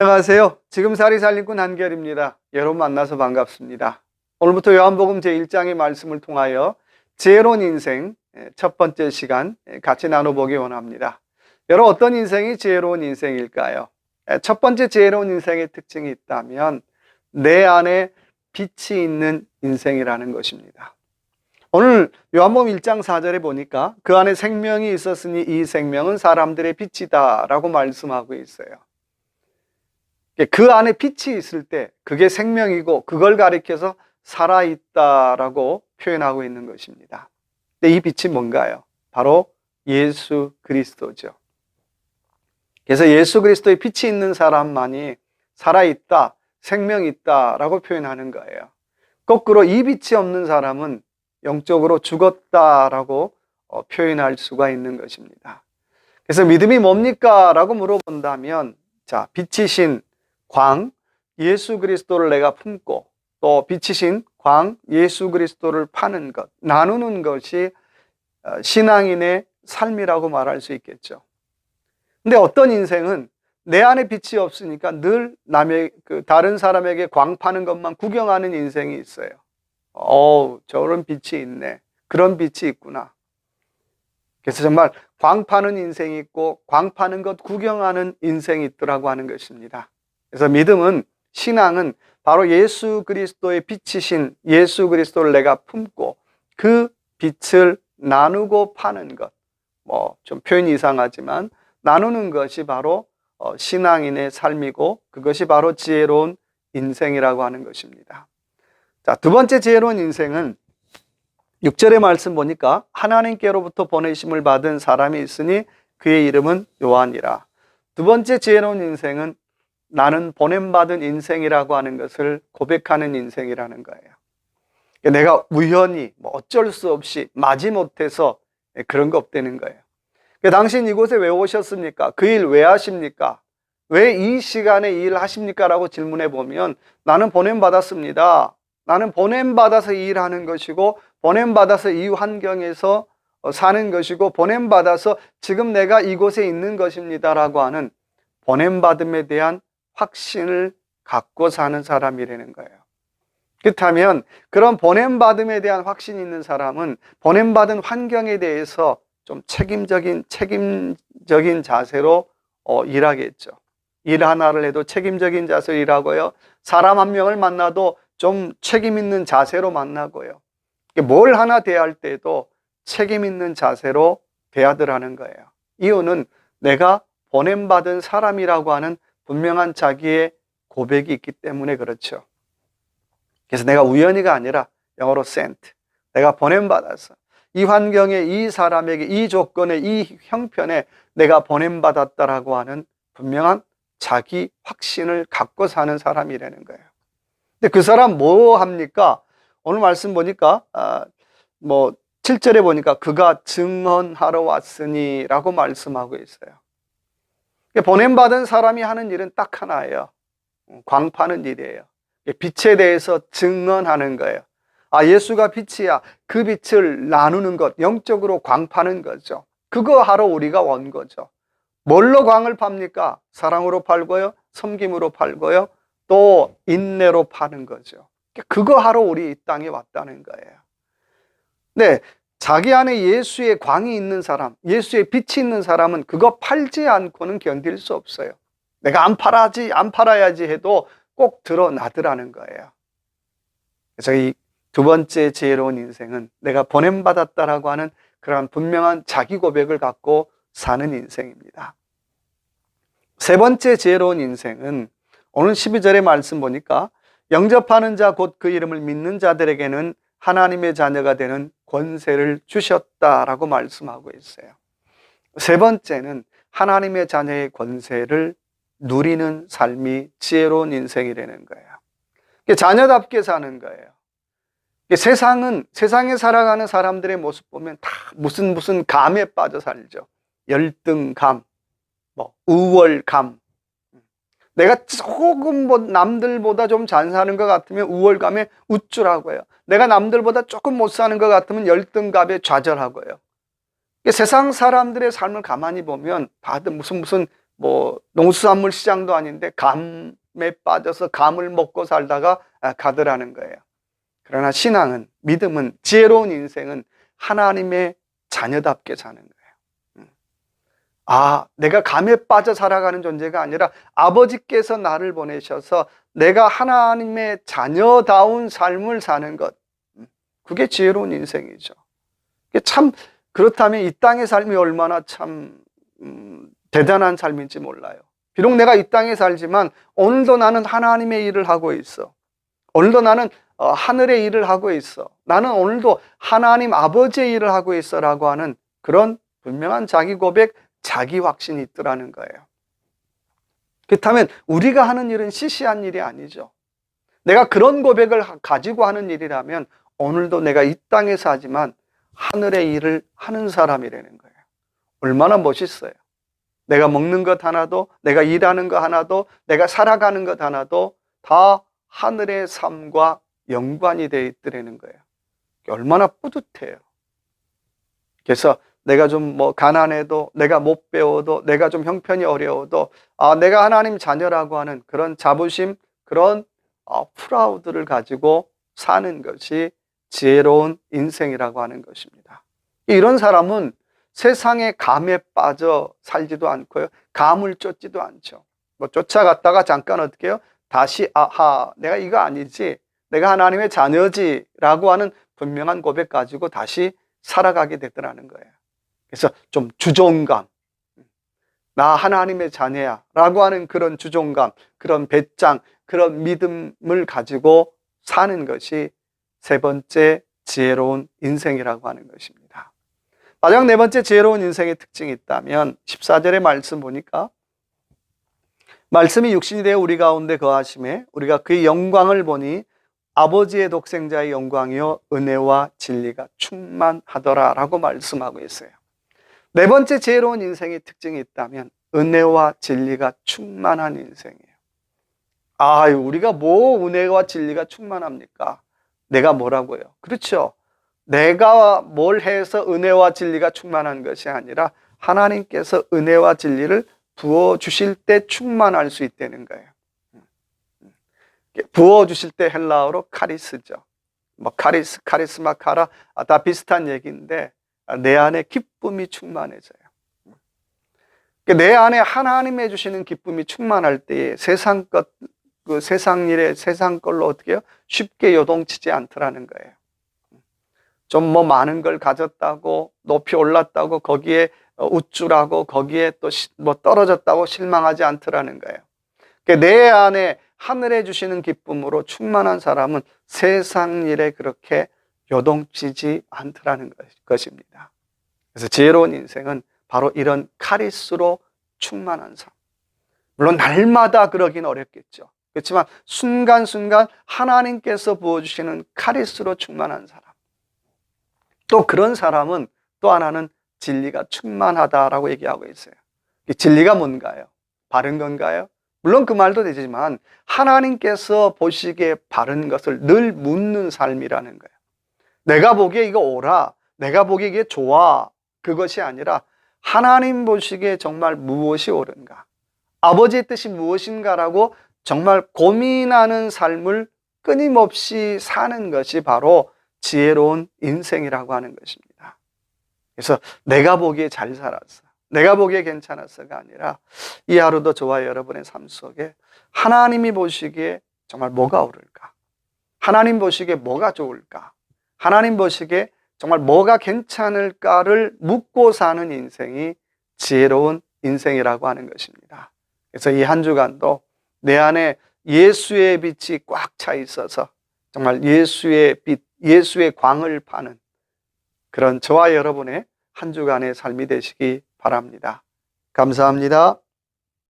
안녕하세요. 지금살이 살림꾼 한결입니다. 여러분 만나서 반갑습니다. 오늘부터 요한복음 제1장의 말씀을 통하여 지혜로운 인생 첫 번째 시간 같이 나눠보기 원합니다. 여러분, 어떤 인생이 지혜로운 인생일까요? 첫 번째 지혜로운 인생의 특징이 있다면 내 안에 빛이 있는 인생이라는 것입니다. 오늘 요한복음 1장 4절에 보니까 그 안에 생명이 있었으니 이 생명은 사람들의 빛이다 라고 말씀하고 있어요. 그 안에 빛이 있을 때 그게 생명이고 그걸 가리켜서 살아있다라고 표현하고 있는 것입니다. 근데 이 빛이 뭔가요? 바로 예수 그리스도죠. 그래서 예수 그리스도의 빛이 있는 사람만이 살아있다, 생명이 있다라고 표현하는 거예요. 거꾸로 이 빛이 없는 사람은 영적으로 죽었다라고 표현할 수가 있는 것입니다. 그래서 믿음이 뭡니까? 라고 물어본다면, 자, 빛이신 광 예수 그리스도를 내가 품고 또 빛이신 광 예수 그리스도를 파는 것, 나누는 것이 신앙인의 삶이라고 말할 수 있겠죠. 근데 어떤 인생은 내 안에 빛이 없으니까 늘 다른 사람에게 광 파는 것만 구경하는 인생이 있어요. 저런 빛이 있네. 그런 빛이 있구나. 그래서 정말 광 파는 인생이 있고 광 파는 것 구경하는 인생이 있더라고 하는 것입니다. 그래서 믿음은, 신앙은 바로 예수 그리스도의 빛이신 예수 그리스도를 내가 품고 그 빛을 나누고 파는 것. 좀 표현이 이상하지만 나누는 것이 바로 신앙인의 삶이고 그것이 바로 지혜로운 인생이라고 하는 것입니다. 자, 두 번째 지혜로운 인생은 6절의 말씀 보니까 하나님께로부터 보내심을 받은 사람이 있으니 그의 이름은 요한이라. 두 번째 지혜로운 인생은 나는 보냄받은 인생이라고 하는 것을 고백하는 인생이라는 거예요. 내가 우연히 어쩔 수 없이 마지못해서 그런 거 없다는 거예요. 당신 이곳에 왜 오셨습니까? 그 일 왜 하십니까? 왜 이 시간에 이 일 하십니까? 라고 질문해 보면 나는 보냄받았습니다. 나는 보냄받아서 이 일하는 것이고 보냄받아서 이 환경에서 사는 것이고 보냄받아서 지금 내가 이곳에 있는 것입니다 라고 하는 보냄받음에 대한 확신을 갖고 사는 사람이라는 거예요. 그렇다면 그런 보냄받음에 대한 확신이 있는 사람은 보냄받은 환경에 대해서 좀 책임적인 자세로 일하겠죠. 일 하나를 해도 책임적인 자세로 일하고요. 사람 한 명을 만나도 좀 책임 있는 자세로 만나고요. 뭘 하나 대할 때도 책임 있는 자세로 대하더라는 거예요. 이유는 내가 보냄받은 사람이라고 하는 분명한 자기의 고백이 있기 때문에 그렇죠. 그래서 내가 우연히가 아니라 영어로 sent, 내가 보냄받아서 이 환경에, 이 사람에게, 이 조건에, 이 형편에 내가 보냄받았다라고 하는 분명한 자기 확신을 갖고 사는 사람이라는 거예요. 근데 그 사람 뭐 합니까? 오늘 말씀 보니까 7절에 보니까 그가 증언하러 왔으니 라고 말씀하고 있어요. 보냄받은 사람이 하는 일은 딱 하나예요. 광 파는 일이에요. 빛에 대해서 증언하는 거예요. 예수가 빛이야. 그 빛을 나누는 것, 영적으로 광 파는 거죠. 그거 하러 우리가 온 거죠. 뭘로 광을 팝니까? 사랑으로 팔고요, 섬김으로 팔고요, 또 인내로 파는 거죠. 그거 하러 우리 이 땅에 왔다는 거예요. 네, 자기 안에 예수의 광이 있는 사람, 예수의 빛이 있는 사람은 그거 팔지 않고는 견딜 수 없어요. 내가 안 팔아야지 해도 꼭 드러나더라는 거예요. 그래서 이 두 번째 지혜로운 인생은 내가 보냄받았다라고 하는 그러한 분명한 자기 고백을 갖고 사는 인생입니다. 세 번째 지혜로운 인생은 오늘 12절의 말씀 보니까 영접하는 자 곧 그 이름을 믿는 자들에게는 하나님의 자녀가 되는 권세를 주셨다라고 말씀하고 있어요. 세 번째는 하나님의 자녀의 권세를 누리는 삶이 지혜로운 인생이라는 거예요. 자녀답게 사는 거예요. 세상에 살아가는 사람들의 모습 보면 다 무슨 감에 빠져 살죠. 열등감, 우월감. 내가 조금 남들보다 좀 잘 사는 것 같으면 우월감에 우쭐하고요. 내가 남들보다 조금 못 사는 것 같으면 열등감에 좌절하고요. 세상 사람들의 삶을 가만히 보면 다들 무슨 뭐 농수산물 시장도 아닌데 감에 빠져서 감을 먹고 살다가 가더라는 거예요. 그러나 신앙은, 믿음은, 지혜로운 인생은 하나님의 자녀답게 사는 거예요. 내가 감에 빠져 살아가는 존재가 아니라 아버지께서 나를 보내셔서 내가 하나님의 자녀다운 삶을 사는 것, 그게 지혜로운 인생이죠. 참, 그렇다면 이 땅의 삶이 얼마나 참 대단한 삶인지 몰라요. 비록 내가 이 땅에 살지만 오늘도 나는 하나님의 일을 하고 있어. 오늘도 나는 하늘의 일을 하고 있어. 나는 오늘도 하나님 아버지의 일을 하고 있어 라고 하는 그런 분명한 자기 고백, 자기 확신이 있더라는 거예요. 그렇다면 우리가 하는 일은 시시한 일이 아니죠. 내가 그런 고백을 가지고 하는 일이라면 오늘도 내가 이 땅에 사지만 하늘의 일을 하는 사람이라는 거예요. 얼마나 멋있어요. 내가 먹는 것 하나도, 내가 일하는 것 하나도, 내가 살아가는 것 하나도 다 하늘의 삶과 연관이 되어 있더라는 거예요. 얼마나 뿌듯해요. 그래서 내가 좀 가난해도, 내가 못 배워도, 내가 좀 형편이 어려워도 내가 하나님 자녀라고 하는 그런 자부심, 그런 프라우드를 가지고 사는 것이 지혜로운 인생이라고 하는 것입니다. 이런 사람은 세상의 감에 빠져 살지도 않고요, 감을 쫓지도 않죠. 쫓아갔다가 잠깐 어떻게 해요? 다시 내가 이거 아니지, 내가 하나님의 자녀지 라고 하는 분명한 고백 가지고 다시 살아가게 되더라는 거예요. 그래서 좀 주종감, 나 하나님의 자녀야 라고 하는 그런 주종감, 그런 배짱, 그런 믿음을 가지고 사는 것이 세 번째 지혜로운 인생이라고 하는 것입니다. 마지막 네 번째 지혜로운 인생의 특징이 있다면 14절의 말씀 보니까, 말씀이 육신이 되어 우리 가운데 거하심에 우리가 그의 영광을 보니 아버지의 독생자의 영광이요 은혜와 진리가 충만하더라 라고 말씀하고 있어요. 네 번째 지혜로운 인생의 특징이 있다면 은혜와 진리가 충만한 인생이에요. 우리가 뭐 은혜와 진리가 충만합니까? 내가 뭐라고요? 그렇죠. 내가 뭘 해서 은혜와 진리가 충만한 것이 아니라 하나님께서 은혜와 진리를 부어주실 때 충만할 수 있다는 거예요. 부어주실 때 헬라어로 카리스죠. 카리스마, 카라 다 비슷한 얘기인데 내 안에 기쁨이 충만해져요. 내 안에 하나님이 주시는 기쁨이 충만할 때에 세상 것, 세상 일에 세상 걸로 어떻게 해요? 쉽게 요동치지 않더라는 거예요. 좀 많은 걸 가졌다고, 높이 올랐다고, 거기에 우쭐하고, 거기에 또 떨어졌다고 실망하지 않더라는 거예요. 내 안에 하늘에 주시는 기쁨으로 충만한 사람은 세상 일에 그렇게 요동치지 않더라는 것입니다. 그래서 지혜로운 인생은 바로 이런 카리스로 충만한 삶. 물론 날마다 그러긴 어렵겠죠. 그렇지만 순간순간 하나님께서 부어주시는 카리스로 충만한 사람. 또 그런 사람은 또 하나는 진리가 충만하다라고 얘기하고 있어요. 진리가 뭔가요? 바른 건가요? 물론 그 말도 되지만 하나님께서 보시기에 바른 것을 늘 묻는 삶이라는 거예요. 내가 보기에 이거 옳아, 내가 보기에 이게 좋아, 그것이 아니라 하나님 보시기에 정말 무엇이 옳은가, 아버지의 뜻이 무엇인가라고 정말 고민하는 삶을 끊임없이 사는 것이 바로 지혜로운 인생이라고 하는 것입니다. 그래서 내가 보기에 잘 살았어, 내가 보기에 괜찮았어가 아니라 이 하루도 저와 여러분의 삶 속에 하나님이 보시기에 정말 뭐가 옳을까, 하나님 보시기에 뭐가 좋을까, 하나님 보시기에 정말 뭐가 괜찮을까를 묻고 사는 인생이 지혜로운 인생이라고 하는 것입니다. 그래서 이 한 주간도 내 안에 예수의 빛이 꽉 차 있어서 정말 예수의 빛, 예수의 광을 파는 그런 저와 여러분의 한 주간의 삶이 되시기 바랍니다. 감사합니다.